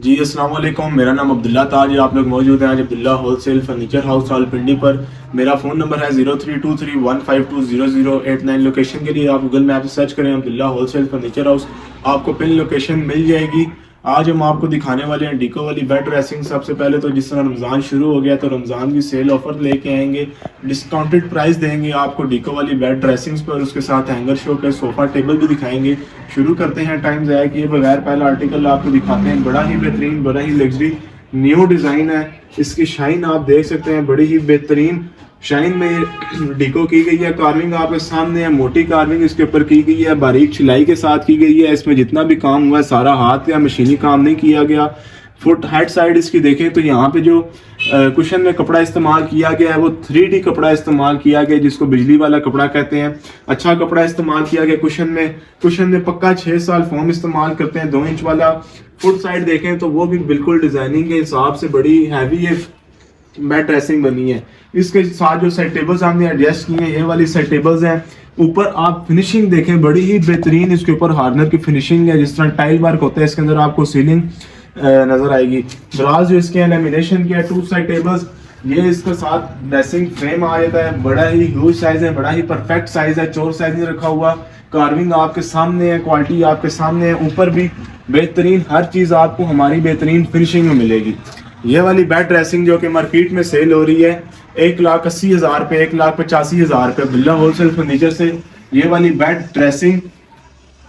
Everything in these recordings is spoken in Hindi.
जी अस्सलाम वालेकुम। मेरा नाम अब्दुल्ला ताज है। आप लोग मौजूद हैं आज Abdullah wholesale furniture house Rawalpindi पर। मेरा फ़ोन नंबर है 0323152089। लोकेशन के लिए आप गूगल मैप से सर्च करें अब्दुल्ला होलसेल फर्नीचर हाउस, आपको पिन लोकेशन मिल जाएगी। आज हम आपको दिखाने वाले हैं डीको वाली बेड ड्रेसिंग। सबसे पहले तो जिस तरह रमज़ान शुरू हो गया तो रमज़ान की सेल ऑफर लेके आएंगे, डिस्काउंटेड प्राइस देंगे आपको डीको वाली बेड ड्रेसिंग्स पर। उसके साथ हैंगर शो के सोफ़ा टेबल भी दिखाएंगे। शुरू करते हैं टाइम ज़ाया किए बगैर। पहला आर्टिकल आपको दिखाते हैं, बड़ा ही बेहतरीन, बड़ा ही लग्जरी न्यू डिज़ाइन है। इसकी शाइन आप देख सकते हैं, बड़ी ही बेहतरीन शाइन में डिको की गई है। कार्विंग आपके सामने है, मोटी कार्विंग इसके ऊपर की गई है, बारीक छिलाई के साथ की गई है। इसमें जितना भी काम हुआ है सारा हाथ का, मशीनी काम नहीं किया गया। फुट हेड साइड इसकी देखें तो यहाँ पे जो कुशन में कपड़ा इस्तेमाल किया गया है वो 3D कपड़ा इस्तेमाल किया गया, जिसको बिजली वाला कपड़ा कहते हैं। अच्छा कपड़ा इस्तेमाल किया गया कुशन में पक्का 6 साल फोम इस्तेमाल करते हैं। 2 इंच वाला फुट साइड देखें तो वो भी बिल्कुल डिजाइनिंग के हिसाब से बड़ी हैवी है बेड ड्रेसिंग बनी है। इसके साथ जो सेट टेबल्स हमने एडजस्ट किए हैं, ये वाली सेट टेबल्स हैं। ऊपर आप फिनिशिंग देखें, बड़ी ही बेहतरीन इसके ऊपर हार्नर की फिनिशिंग है। जिस तरह टाइल वर्क होता है इसके अंदर आपको सीलिंग नजर आएगी। दराज जो इसके लेमिनेशन किया 2 साइड टेबल्स, ये इसके साथ ड्रेसिंग फ्रेम आ जाता है। बड़ा ही ह्यूज साइज है, बड़ा ही परफेक्ट साइज है, चोर साइज नहीं रखा हुआ। कार्विंग आपके सामने है, क्वालिटी आपके सामने है। ऊपर भी बेहतरीन, हर चीज आपको हमारी बेहतरीन फिनिशिंग में मिलेगी। ये वाली बेड ड्रेसिंग जो कि मार्केट में सेल हो रही है 1,80,000 रुपये, 1,85,000 रुपये बिल्ला होलसेल फर्नीचर से। ये वाली बेड ड्रेसिंग,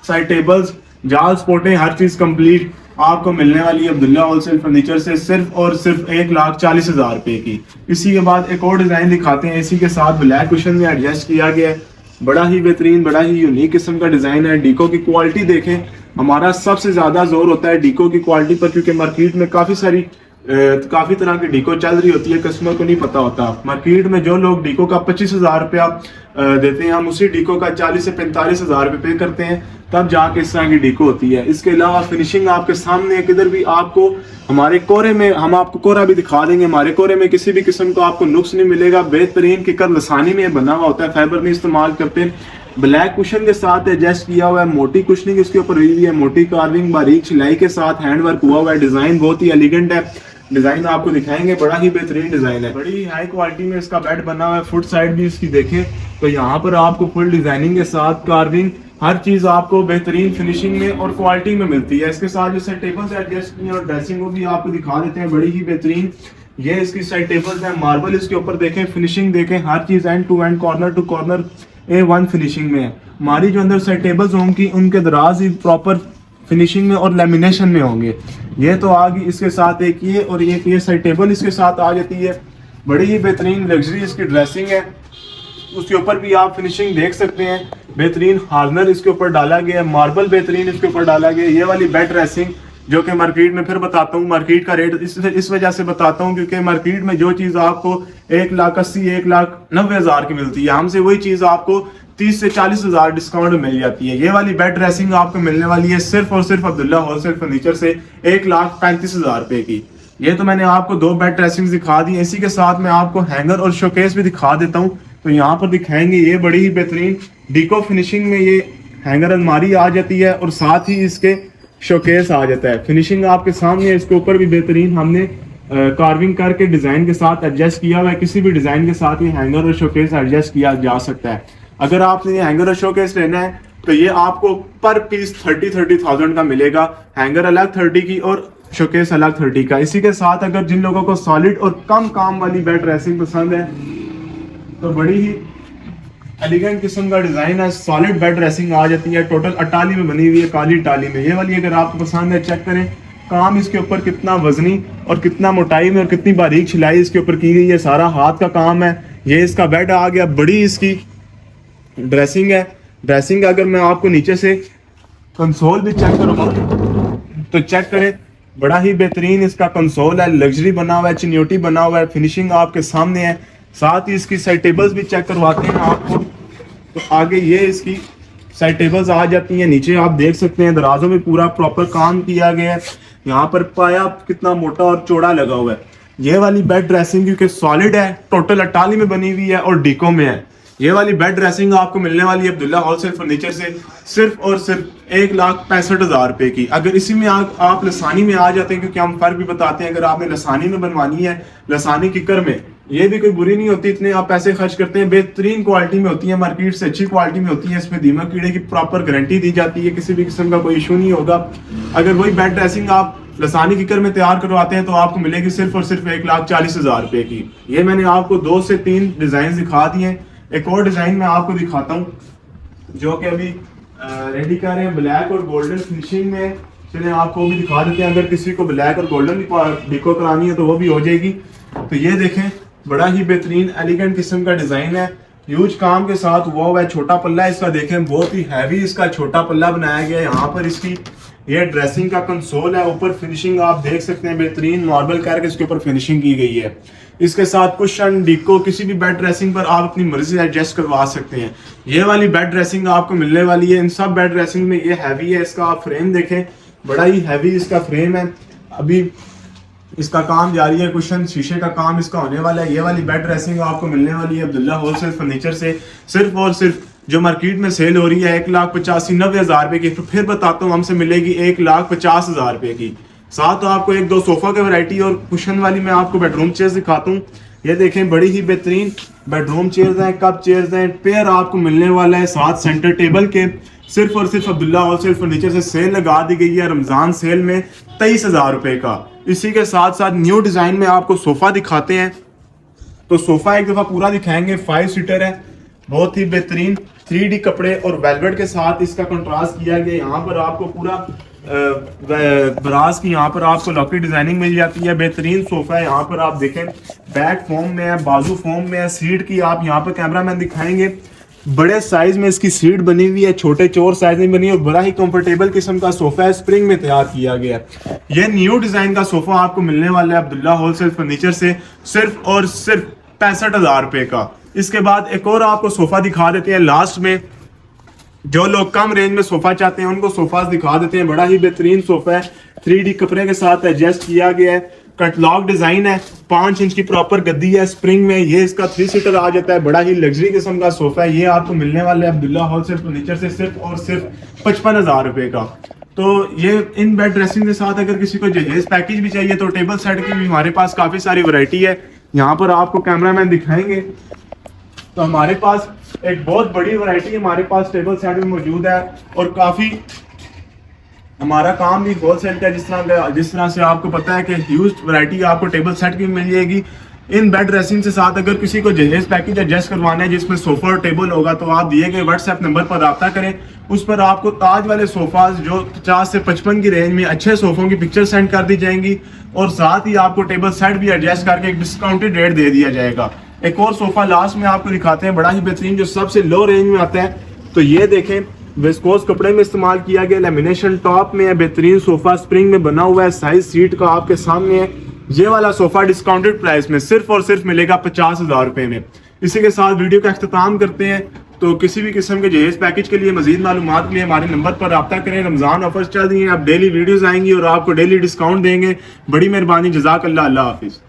साइड टेबल्स, जाल स्पोर्टें, हर चीज कंप्लीट आपको मिलने वाली है अब्दुल्ला होलसेल फर्नीचर से सिर्फ और सिर्फ 1,40,000 रुपये की। इसी के बाद एक और डिजाइन दिखाते हैं, इसी के साथ ब्लैक कुशन में एडजस्ट किया गया है। बड़ा ही बेहतरीन, बड़ा ही यूनिक किस्म का डिजाइन है। डीको की क्वालिटी देखें, हमारा सबसे ज्यादा जोर होता है डीको की क्वालिटी पर, क्योंकि मार्केट में काफी तरह की डीको चल रही होती है, कस्टमर को नहीं पता होता। मार्केट में जो लोग डीको का 25,000 रुपया देते हैं, हम उसी डीको का 40 से 45,000 रुपये पे करते हैं, तब जाके इस तरह की डीको होती है। इसके अलावा फिनिशिंग आपके सामने है। किधर भी आपको हमारे कोरे में, हम आपको कोरा भी दिखा देंगे, हमारे कोरे में किसी भी किस्म का आपको नुक्स नहीं मिलेगा। बेहतरीन किकर लसानी में बना हुआ होता है, फाइबर नहीं इस्तेमाल करते। ब्लैक कुशन के साथ एडजस्ट किया हुआ है, मोटी कुशनिंग इसके ऊपर हुई हुई है, मोटी कार्विंग, बारीक सिलाई के साथ हैंड वर्क हुआ हुआ है। डिजाइन बहुत ही एलिगेंट है, डिजाइन आपको दिखाएंगे, बड़ा ही बेहतरीन डिजाइन है। बड़ी हाई क्वालिटी में इसका बेड बना हुआ है। फुट साइड भी इसकी देखें तो यहाँ पर आपको फुल डिजाइनिंग के साथ कार्विंग, हर चीज आपको बेहतरीन फिनिशिंग में और क्वालिटी में मिलती है। इसके साथ जो सेट टेबल्स एडजस्ट किए और ड्रेसिंग वो भी आपको दिखा देते हैं, बड़ी ही बेहतरीन। ये इसकी सेट टेबल्स है, मार्बल इसके ऊपर देखें, फिनिशिंग देखें, हर चीज end to end, corner to corner A1 finishing में है। हमारी जो अंदर सेट टेबल्स होंगी उनके दराज ही प्रॉपर फिनिशिंग में और लेमिनेशन में होंगे। ये तो आ गई इसके साथ एक ये, और ये साइड टेबल इसके साथ आ जाती है। बड़ी ही बेहतरीन लग्जरी इसकी ड्रेसिंग है। उसके ऊपर भी आप फिनिशिंग देख सकते हैं, बेहतरीन हार्नर इसके ऊपर डाला गया है, मार्बल बेहतरीन इसके ऊपर डाला गया है। ये वाली बेड ड्रेसिंग जो कि मार्केट में, फिर बताता हूँ मार्केट का रेट इस वजह से बताता हूँ क्योंकि मार्केट में जो चीज़ आपको 1,80,000 1,90,000 की मिलती है, हमसे वही चीज़ आपको 30 से 40,000 डिस्काउंट मिल जाती है। ये वाली बेड ड्रेसिंग आपको मिलने वाली है सिर्फ और सिर्फ अब्दुल्ला होलसेल फर्नीचर से 1,35,000 रुपये की। ये तो मैंने आपको 2 बेड ड्रेसिंग दिखा दी। इसी के साथ मैं आपको हैंगर और शोकेस भी दिखा देता हूँ। तो यहाँ पर दिखाएंगे, ये बड़ी ही बेहतरीन डीको फिनिशिंग में ये हैंगर अलमारी आ जाती है और साथ ही इसके शोकेस आ जाता है। फिनिशिंग आपके सामने है, इसके ऊपर भी बेहतरीन हमने कार्विंग करके डिजाइन के साथ एडजस्ट किया हुआ है। किसी भी डिजाइन के साथ ये हैंगर और शोकेस एडजस्ट किया जा सकता है। अगर आपने ये हैंगर और शोकेस लेना है तो ये आपको पर पीस 30,000 का मिलेगा। हैंगर अलग 30 की और शोकेस अलग 30 का। इसी के साथ अगर जिन लोगों को सॉलिड और कम काम वाली बेड ड्रेसिंग पसंद है तो बड़ी ही एलिगेंट किस्म का डिजाइन है, सॉलिड बेड ड्रेसिंग आ जाती है। टोटल अटाली में बनी हुई है, काली टाली में। ये वाली अगर आपको पसंद है, चेक करें काम इसके ऊपर कितना वजनी और कितना मोटाई में और कितनी बारीक सिलाई इसके ऊपर की गई है। सारा हाथ का काम है। ये इसका बेड आ गया, बड़ी इसकी ड्रेसिंग है। ड्रेसिंग अगर मैं आपको नीचे से कंसोल भी चेक करूँगा तो चेक करें, बड़ा ही बेहतरीन इसका कंसोल है, लग्जरी बना हुआ है, चिन्योटी बना हुआ है, फिनिशिंग आपके सामने है। साथ ही इसकी साइड टेबल्स भी चेक करवाते हैं आपको। तो आगे ये इसकी साइड टेबल्स आ जाती हैं। नीचे आप देख सकते हैं दराजों में पूरा प्रॉपर काम किया गया है। यहाँ पर पाया कितना मोटा और चौड़ा लगा हुआ है। ये वाली बेड ड्रेसिंग क्योंकि सॉलिड है, टोटल अटाली में बनी हुई है और डीको में है। ये वाली बेड ड्रेसिंग आपको मिलने वाली है अब्दुल्ला होलसेल फर्नीचर से सिर्फ और सिर्फ 1,65,000 रुपए की। अगर इसी में आप लसानी में आ जाते हैं, क्योंकि हम फर्क भी बताते हैं, अगर आपने लसानी में बनवानी है, लसानी किकर में, ये भी कोई बुरी नहीं होती, इतने आप पैसे खर्च करते हैं, बेहतरीन क्वालिटी में होती है, मार्केट से अच्छी क्वालिटी में होती है, इसमें दीमक कीड़े की प्रॉपर गारंटी दी जाती है, किसी भी किस्म का कोई इशू नहीं होगा। अगर वही बेड ड्रेसिंग आप लसानी किकर में तैयार करवाते हैं तो आपको मिलेगी सिर्फ और सिर्फ 1,40,000 रुपए की। ये मैंने आपको 2 से 3 डिजाइन दिखा दिए हैं। एक और डिजाइन मैं आपको दिखाता हूँ जो कि अभी रेडी कर रहे हैं, ब्लैक और गोल्डन फिनिशिंग में। चलिए आपको भी दिखा देते हैं, अगर किसी को ब्लैक और गोल्डन डिको करानी है तो वो भी हो जाएगी। तो ये देखें, बड़ा ही बेहतरीन एलिगेंट किस्म का डिजाइन है, ह्यूज काम के साथ हुआ हुआ है। छोटा पल्ला इसका देखें, बहुत ही हैवी इसका छोटा पल्ला बनाया गया है। यहाँ पर इसकी ये ड्रेसिंग का कंसोल है, ऊपर फिनिशिंग आप देख सकते हैं, बेहतरीन मार्बल करके इसके ऊपर फिनिशिंग की गई है। इसके साथ कुशन डिको किसी भी बेड ड्रेसिंग पर आप अपनी मर्जी से एडजस्ट करवा सकते हैं। ये वाली बेड ड्रेसिंग आपको मिलने वाली है। इन सब बेड ड्रेसिंग में ये हैवी है। इसका आप फ्रेम देखें, बड़ा ही हैवी इसका फ्रेम है। अभी इसका काम जारी है, कुशन शीशे का काम इसका होने वाला है। ये वाली बेड ड्रेसिंग आपको मिलने वाली है अब्दुल्ला होलसेल फर्नीचर से सिर्फ और सिर्फ जो मार्केट में सेल हो रही है 1,85,90,000 रुपए की, तो फिर बताता हूँ हमसे मिलेगी 1,50,000 रुपए की। साथ तो आपको 1-2 सोफा की वैरायटी और कुशन वाली मैं आपको बेडरूम चेयर्स दिखाता हूँ। ये देखें, बड़ी ही बेहतरीन बेडरूम चेयर्स हैं, कप चेयर्स हैं, पेयर आपको मिलने वाला है साथ सेंटर टेबल के। सिर्फ और सिर्फ अब्दुल्ला होलसेल फर्नीचर से सेल लगा दी गई है रमजान सेल में 23,000 रुपए का। इसी के साथ साथ न्यू डिजाइन में आपको सोफा दिखाते हैं। तो सोफा एक दफा पूरा दिखाएंगे, 5 सीटर है, बहुत ही बेहतरीन 3D कपड़े और वेलवेट के साथ इसका कंट्रास्ट किया गया। यहाँ पर आपको पूरा ब्रास की यहाँ पर आपको लॉकेट डिजाइनिंग मिल जाती है। बेहतरीन सोफा है। यहाँ पर आप देखें, बैक फोम में है, बाजू फोम में है। सीट की आप यहाँ पर कैमरामैन दिखाएंगे, बड़े साइज में इसकी सीट बनी हुई है, छोटे चौर साइज में बनी है और बड़ा ही कंफर्टेबल किस्म का सोफा है, स्प्रिंग में तैयार किया गया है। ये न्यू डिजाइन का सोफा आपको मिलने वाला है अब्दुल्ला होलसेल फर्नीचर से सिर्फ और सिर्फ 65,000 रुपए का। इसके बाद एक और आपको सोफा दिखा देते हैं लास्ट में। जो लोग कम रेंज में सोफा चाहते हैं उनको सोफा दिखा देते हैं। बड़ा ही बेहतरीन सोफा है, 3D कपड़े के साथ एडजस्ट किया गया है, कटलॉग डिजाइन है, 5 इंच की प्रॉपर गद्दी है स्प्रिंग में। ये इसका 3 सीटर आ जाता है, बड़ा ही लग्जरी किस्म का सोफा है। ये आपको मिलने वाले है अब्दुल्ला होलसेल फर्नीचर से सिर्फ और सिर्फ 55,000 रुपए का। तो ये इन बेड ड्रेसिंग के साथ अगर किसी को जहेज पैकेज भी चाहिए तो टेबल सेट की भी हमारे पास काफी सारी वैरायटी है। यहाँ पर आपको कैमरामैन दिखाएंगे तो हमारे पास एक बहुत बड़ी वैरायटी हमारे पास टेबल सेट में मौजूद है और काफी हमारा काम भी होलसेल का, जिस तरह से आपको पता है कि ह्यूज वैरायटी आपको टेबल सेट की मिल जाएगी। इन बेड ड्रेसिंग से साथ अगर किसी को जहेज पैकेज एडजस्ट करवाना है जिसमें सोफा और टेबल होगा तो आप दिए गए व्हाट्सएप नंबर पर रब्ता करें। उस पर आपको ताज वाले सोफाज जो 50 से 55 की रेंज में अच्छे सोफों की पिक्चर सेंड कर दी जाएंगी और साथ ही आपको टेबल सेट भी एडजस्ट करके एक डिस्काउंटेड रेट दे दिया जाएगा। एक और सोफा लास्ट में आपको दिखाते हैं, बड़ा ही बेहतरीन जो सबसे लो रेंज में आता है। तो ये देखें, विस्कोस कपड़े में इस्तेमाल किया गया, लेमिनेशन टॉप में है, बेहतरीन सोफा स्प्रिंग में बना हुआ है, साइज सीट का आपके सामने है। ये वाला सोफा डिस्काउंटेड प्राइस में सिर्फ और सिर्फ मिलेगा 50,000 रुपए में। इसी के साथ वीडियो का अख्ताम करते हैं। तो किसी भी किस्म के जहेज पैकेज के लिए मजीद मालूमात के लिए हमारे नंबर पर रब्ता करें। रमजान ऑफर्स चल रही हैं, अब डेली वीडियोस आएंगी और आपको डेली डिस्काउंट देंगे। बड़ी मेहरबानी, जज़ाकल्लाह, अल्लाह हाफिज़।